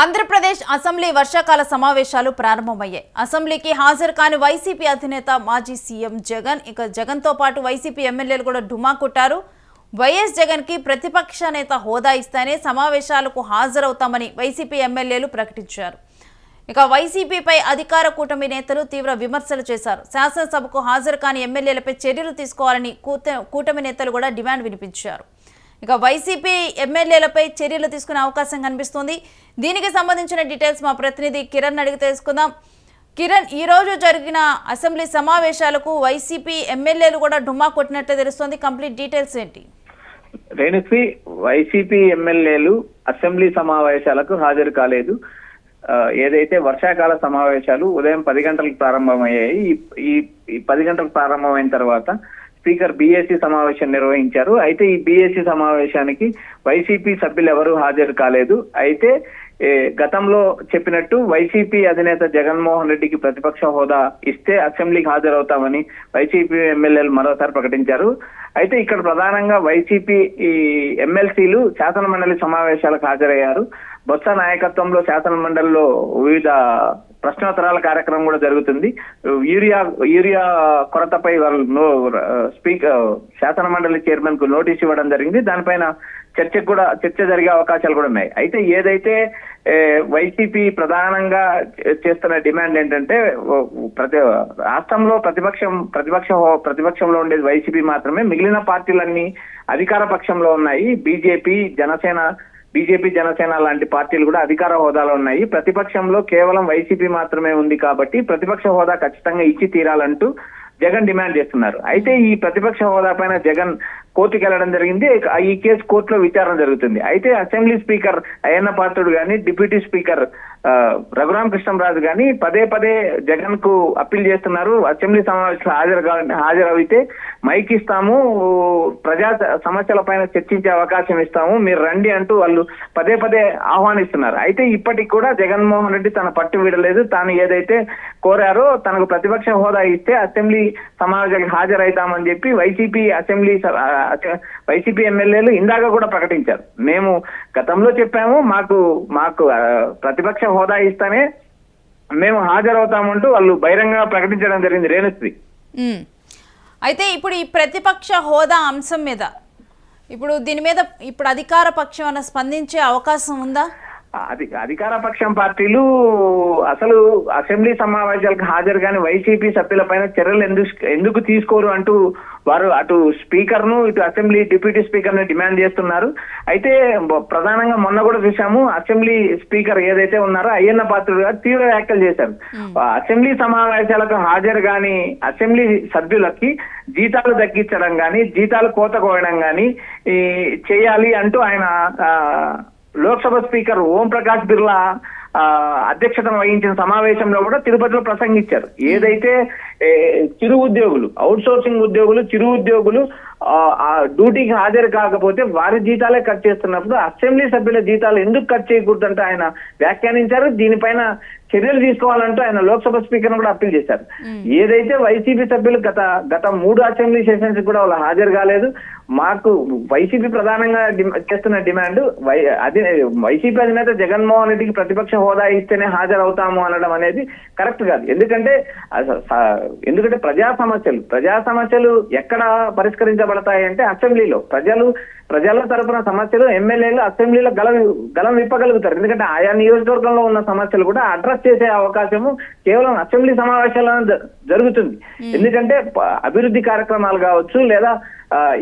Andhra Pradesh assembly వర్షాకాల సమావేశాలు ప్రారంభమయ్యాయి. అసెంబ్లీకి హాజరు కాని వైసీపీ అధినేత మాజీ సీఎం జగన్ జగన్తో పాటు వైసీపీ ఎమ్మెల్యేలు కూడా డుమా కొట్టారు. వైఎస్ జగన్ కి ప్రతిపక్ష నేత హోదా ఇస్తేనే సమావేశాలకు హాజరవుతామని వైసీపీ ఎమ్మెల్యేలు ప్రకటించారు. వైసీపీపై అధికార కూటమి నేతలు తీవ్ర విమర్శలు చేశారు. శాసనసభకు హాజరు కాని ఎమ్మెల్యేలపై చర్యలు తీసుకోవాలని కూటమి నేతలు కూడా డిమాండ్ వినిపించారు. వైసీపీ ఎమ్మెల్యేలపై చర్యలు తీసుకునే అవకాశం కనిపిస్తుంది. దీనికి సంబంధించిన డీటెయిల్స్ మా ప్రతినిధి కిరణ్ అడిగి తెలుసుకుందాం. కిరణ్, ఈ రోజు జరిగిన అసెంబ్లీ సమావేశాలకు వైసీపీ ఎమ్మెల్యేలు కూడా డుమ్మా కొట్టినట్లే తెలుస్తుంది. కంప్లీట్ డీటెయిల్స్ ఏంటి? రేణుశ్రీ, వైసీపీ ఎమ్మెల్యేలు అసెంబ్లీ సమావేశాలకు హాజరు కాలేదు. ఏదైతే వర్షాకాల సమావేశాలు ఉదయం 10 గంటలకు ప్రారంభమయ్యాయి. ఈ 10 గంటలకు ప్రారంభమైన తర్వాత స్పీకర్ బీఏసీ సమావేశం నిర్వహించారు. అయితే ఈ బీఏసీ సమావేశానికి వైసీపీ సభ్యులు ఎవరూ హాజరు కాలేదు. అయితే గతంలో చెప్పినట్టు వైసీపీ అధినేత జగన్మోహన్ రెడ్డికి ప్రతిపక్ష హోదా ఇస్తే అసెంబ్లీకి హాజరవుతామని వైసీపీ ఎమ్మెల్యేలు మరోసారి ప్రకటించారు. అయితే ఇక్కడ ప్రధానంగా వైసీపీ ఎమ్మెల్సీలు శాసన మండలి సమావేశాలకు హాజరయ్యారు. బొత్స నాయకత్వంలో శాసన మండలిలో వివిధ ప్రశ్నోత్తరాల కార్యక్రమం కూడా జరుగుతుంది. యూరియా కొరతపై వాళ్ళు స్పీకర్ శాసన మండలి చైర్మన్ కు నోటీస్ ఇవ్వడం జరిగింది. దానిపైన చర్చ జరిగే అవకాశాలు కూడా ఉన్నాయి. అయితే ఏదైతే వైసీపీ ప్రధానంగా చేస్తున్న డిమాండ్ ఏంటంటే, రాష్ట్రంలో ప్రతిపక్షంలో ఉండేది వైసీపీ మాత్రమే. మిగిలిన పార్టీలన్నీ అధికార పక్షంలో ఉన్నాయి. బీజేపీ జనసేన లాంటి పార్టీలు కూడా అధికార హోదాలో ఉన్నాయి. ప్రతిపక్షంలో కేవలం వైసీపీ మాత్రమే ఉంది కాబట్టి ప్రతిపక్ష హోదా ఖచ్చితంగా ఇచ్చి తీరాలంటూ జగన్ డిమాండ్ చేస్తున్నారు. అయితే ఈ ప్రతిపక్ష హోదా పైన జగన్ కోర్టుకి వెళ్ళడం జరిగింది. ఈ కేసు కోర్టులో విచారణ జరుగుతుంది. అయితే అసెంబ్లీ స్పీకర్ అయ్యన్న పాత్రుడు గాని, డిప్యూటీ స్పీకర్ రఘురామ కృష్ణంరాజు గాని పదే జగన్ కు అప్పీల్ చేస్తున్నారు. అసెంబ్లీ సమావేశాలు హాజరైతే మైక్ ఇస్తాము, ప్రజా సమస్యల పైన చర్చించే అవకాశం ఇస్తాము, మీరు రండి అంటూ వాళ్ళు పదే ఆహ్వానిస్తున్నారు. అయితే ఇప్పటికి కూడా జగన్మోహన్ రెడ్డి తన పట్టు వీడలేదు. తాను ఏదైతే కోరారో తనకు ప్రతిపక్ష హోదా ఇస్తే అసెంబ్లీ సమావేశాలకు హాజరైతామని చెప్పి వైసీపీ ఎమ్మెల్యేలు ఇందాక కూడా ప్రకటించారు. మేము గతంలో చెప్పాము, మాకు ప్రతిపక్ష హోదా ఇస్తేనే మేము హాజరవుతామంటూ వాళ్ళు బహిరంగంగా ప్రకటించడం జరిగింది. రేణుశ్రీ, అయితే ఇప్పుడు ఈ ప్రతిపక్ష హోదా అంశం మీద దీని మీద అధికార పక్షం అన్న స్పందించే అవకాశం ఉందా? అధికార పక్షం పార్టీలు అసలు అసెంబ్లీ సమావేశాలకు హాజరు కాని వైసీపీ సభ్యుల పైన చర్యలు ఎందుకు తీసుకోరు అంటూ వారు అటు స్పీకర్ ను ఇటు అసెంబ్లీ డిప్యూటీ స్పీకర్ ను డిమాండ్ చేస్తున్నారు. అయితే ప్రధానంగా మొన్న కూడా చూసాము, అసెంబ్లీ స్పీకర్ ఏదైతే ఉన్నారో అయ్యన్న పాత్రుడు గారు తీవ్ర వ్యాఖ్యలు చేశారు. అసెంబ్లీ సమావేశాలకు హాజరు కాని అసెంబ్లీ సభ్యులకి జీతాలు తగ్గించడం గాని, జీతాలు కోత కోయడం గాని చేయాలి అంటూ ఆయన లోక్సభ స్పీకర్ ఓం ప్రకాష్ బిర్లా అధ్యక్షతను వహించిన సమావేశంలో కూడా తిరుపతిలో ప్రసంగించారు. ఏదైతే చిరు ఉద్యోగులు, అవుట్ సోర్సింగ్ ఉద్యోగులు, చిరు ఉద్యోగులు డ్యూటీకి హాజరు కాకపోతే వారి జీతాలే కట్ చేస్తున్నప్పుడు అసెంబ్లీ సభ్యుల జీతాలు ఎందుకు కట్ చేయకూడదంటూ ఆయన వ్యాఖ్యానించారు. దీనిపైన చర్యలు తీసుకోవాలంటూ ఆయన లోక్సభ స్పీకర్ కూడా అప్పీల్ చేశారు. ఏదైతే వైసీపీ సభ్యులు గత 3 అసెంబ్లీ సెషన్స్ కూడా వాళ్ళు హాజరు కాలేదు. మాకు వైసీపీ ప్రధానంగా చేస్తున్న డిమాండ్, వైసీపీ అధినేత జగన్మోహన్ రెడ్డికి ప్రతిపక్ష హోదా ఇస్తేనే హాజరవుతాము అనడం అనేది కరెక్ట్ కాదు. ఎందుకంటే ప్రజా సమస్యలు ఎక్కడ పరిష్కరించబడతాయి అంటే అసెంబ్లీలో. ప్రజల తరపున సమస్యలు ఎమ్మెల్యేలు అసెంబ్లీలో గలం విప్పగలుగుతారు. ఎందుకంటే ఆయా నియోజకవర్గంలో ఉన్న సమస్యలు కూడా అడ్రస్ చేసే అవకాశము కేవలం అసెంబ్లీ సమావేశాల్లో జరుగుతుంది. ఎందుకంటే అభివృద్ధి కార్యక్రమాలు కావచ్చు, లేదా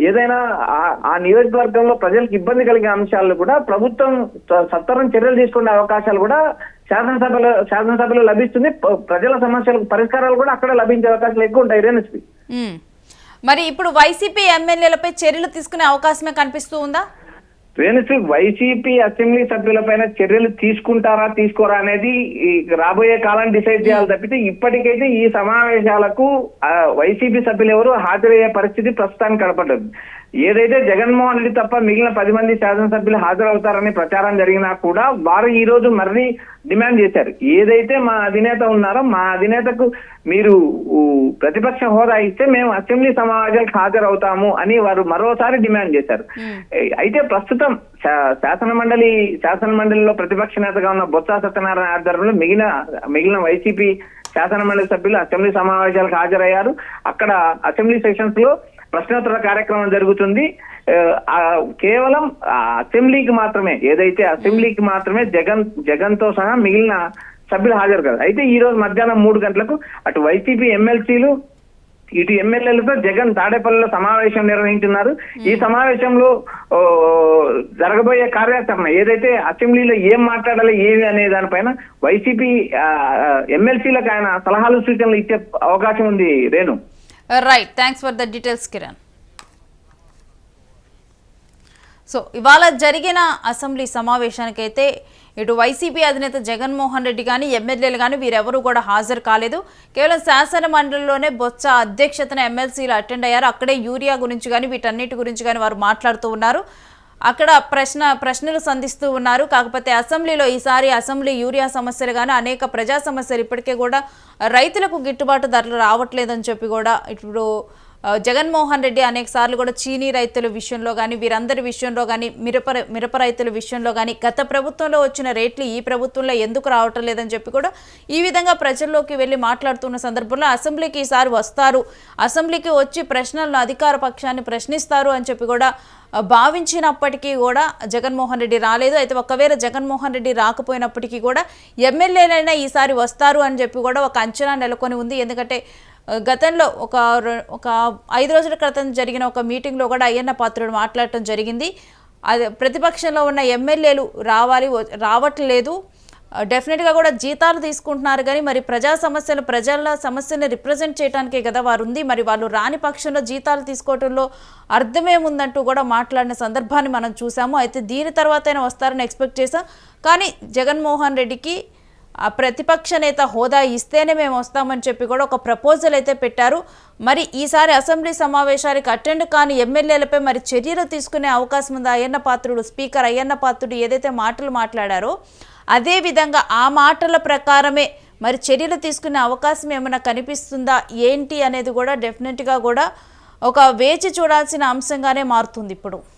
ఏదైనా ఆ నియోజకవర్గంలో ప్రజలకు ఇబ్బంది కలిగే అంశాలను కూడా ప్రభుత్వం సత్వరం చర్యలు తీసుకునే అవకాశాలు కూడా శాసనసభలో లభిస్తుంది. ప్రజల సమస్యలకు పరిష్కారాలు కూడా అక్కడ లభించే అవకాశాలు ఎక్కువ ఉంటాయి. రేణుశ్రీ, మరి ఇప్పుడు వైసీపీ ఎమ్మెల్యేలపై చర్యలు తీసుకునే అవకాశమే కనిపిస్తూ ఉందా? రేణుశ్రీ, వైసీపీ అసెంబ్లీ సభ్యులపైన చర్యలు తీసుకుంటారా తీసుకోరా అనేది రాబోయే కాలం డిసైడ్ చేయాలి తప్పితే ఇప్పటికైతే ఈ సమావేశాలకు వైసీపీ సభ్యులు ఎవరు హాజరయ్యే పరిస్థితి ప్రస్తుతానికి కనపడ్డది. ఏదైతే జగన్మోహన్ రెడ్డి తప్ప మిగిలిన 10 మంది శాసనసభ్యులు హాజరవుతారని ప్రచారం జరిగినా కూడా వారు ఈ రోజు మళ్ళీ డిమాండ్ చేశారు. ఏదైతే మా అధినేత ఉన్నారో మా అధినేతకు మీరు ప్రతిపక్ష హోదా ఇస్తే మేము అసెంబ్లీ సమావేశాలకు హాజరవుతాము అని వారు మరోసారి డిమాండ్ చేశారు. అయితే ప్రస్తుతం శాసన మండలిలో ప్రతిపక్ష నేతగా ఉన్న బొత్స సత్యనారాయణ ఆధ్వర్యంలో మిగిలిన వైసీపీ శాసన మండలి సభ్యులు అసెంబ్లీ సమావేశాలకు హాజరయ్యారు. అక్కడ అసెంబ్లీ సెషన్స్ లో ప్రశ్నోత్తర కార్యక్రమం జరుగుతుంది. కేవలం అసెంబ్లీకి మాత్రమే జగన్ తో సహా మిగిలిన సభ్యులు హాజరు కాదు. అయితే ఈ రోజు మధ్యాహ్నం 3 గంటలకు అటు వైసీపీ ఎమ్మెల్సీలు ఇటు ఎమ్మెల్యేలతో జగన్ తాడేపల్లిలో సమావేశం నిర్వహించున్నారు. ఈ సమావేశంలో జరగబోయే కార్యాచరణ ఏదైతే అసెంబ్లీలో ఏం మాట్లాడాలి ఏమి అనే దానిపైన వైసీపీ ఎమ్మెల్సీలకు ఆయన సలహాలు సూచనలు ఇచ్చే అవకాశం ఉంది. Renu, right, thanks for the details Kiran. So ఇవాళ జరిగిన అసెంబ్లీ సమావేశానికైతే ఇటు వైసీపీ అధినేత జగన్మోహన్ రెడ్డి కానీ ఎమ్మెల్యేలు కానీ వీరెవరూ కూడా హాజరు కాలేదు. కేవలం శాసన మండలిలోనే బొత్స అధ్యక్షతన ఎమ్మెల్సీలు అటెండ్ అయ్యారు. అక్కడే యూరియా గురించి కానీ వీటన్నిటి గురించి కానీ వారు మాట్లాడుతూ ఉన్నారు. అక్కడ ప్రశ్నలు సంధిస్తూ ఉన్నారు. కాకపోతే అసెంబ్లీలో ఈసారి యూరియా సమస్యలు కానీ అనేక ప్రజా సమస్యలు ఇప్పటికే కూడా రైతులకు గిట్టుబాటు ధరలు రావట్లేదని చెప్పి కూడా ఇప్పుడు జగన్మోహన్ రెడ్డి అనేక సార్లు కూడా చీనీ రైతుల విషయంలో కానీ వీరందరి విషయంలో కానీ మిరప రైతుల విషయంలో కానీ గత ప్రభుత్వంలో వచ్చిన రేట్లు ఈ ప్రభుత్వంలో ఎందుకు రావటం లేదని చెప్పి కూడా ఈ విధంగా ప్రజల్లోకి వెళ్ళి మాట్లాడుతున్న సందర్భంలో అసెంబ్లీకి ఈసారి వస్తారు, అసెంబ్లీకి వచ్చి ప్రశ్నలను అధికార పక్షాన్ని ప్రశ్నిస్తారు అని చెప్పి కూడా భావించినప్పటికీ కూడా జగన్మోహన్ రెడ్డి రాలేదు. అయితే ఒకవేళ జగన్మోహన్ రెడ్డి రాకపోయినప్పటికీ కూడా ఎమ్మెల్యేలైనా ఈసారి వస్తారు అని చెప్పి కూడా ఒక అంచనా నెలకొని ఉంది. ఎందుకంటే గతంలో ఒక 5 రోజుల క్రితం జరిగిన ఒక మీటింగ్లో కూడా అయ్యన్న పాత్రుడు మాట్లాడటం జరిగింది. అది ప్రతిపక్షంలో ఉన్న ఎమ్మెల్యేలు రావట్లేదు, డెఫినెట్గా కూడా జీతాలు తీసుకుంటున్నారు కానీ మరి ప్రజల సమస్యలను రిప్రజెంట్ చేయడానికే కదా వారు ఉంది, మరి వాళ్ళు రాని పక్షంలో జీతాలు తీసుకోవడంలో అర్థమేముందంటూ కూడా మాట్లాడిన సందర్భాన్ని మనం చూసాము. అయితే దీని తర్వాతైనా వస్తారని ఎక్స్పెక్ట్ చేశాం. కానీ జగన్మోహన్ రెడ్డికి ఆ ప్రతిపక్ష నేత హోదా ఇస్తేనే మేము వస్తామని చెప్పి కూడా ఒక ప్రపోజల్ అయితే పెట్టారు. మరి ఈసారి అసెంబ్లీ సమావేశానికి అటెండ్ కాని ఎమ్మెల్యేలపై మరి చర్యలు తీసుకునే అవకాశం ఉంది. స్పీకర్ అయ్యన్న పాత్రుడు ఏదైతే మాటలు మాట్లాడారో అదే విధంగా ఆ మాటల ప్రకారమే మరి చర్యలు తీసుకునే అవకాశం ఏమైనా కనిపిస్తుందా ఏంటి అనేది కూడా డెఫినెట్గా కూడా ఒక వేచి చూడాల్సిన అంశంగానే మారుతుంది ఇప్పుడు.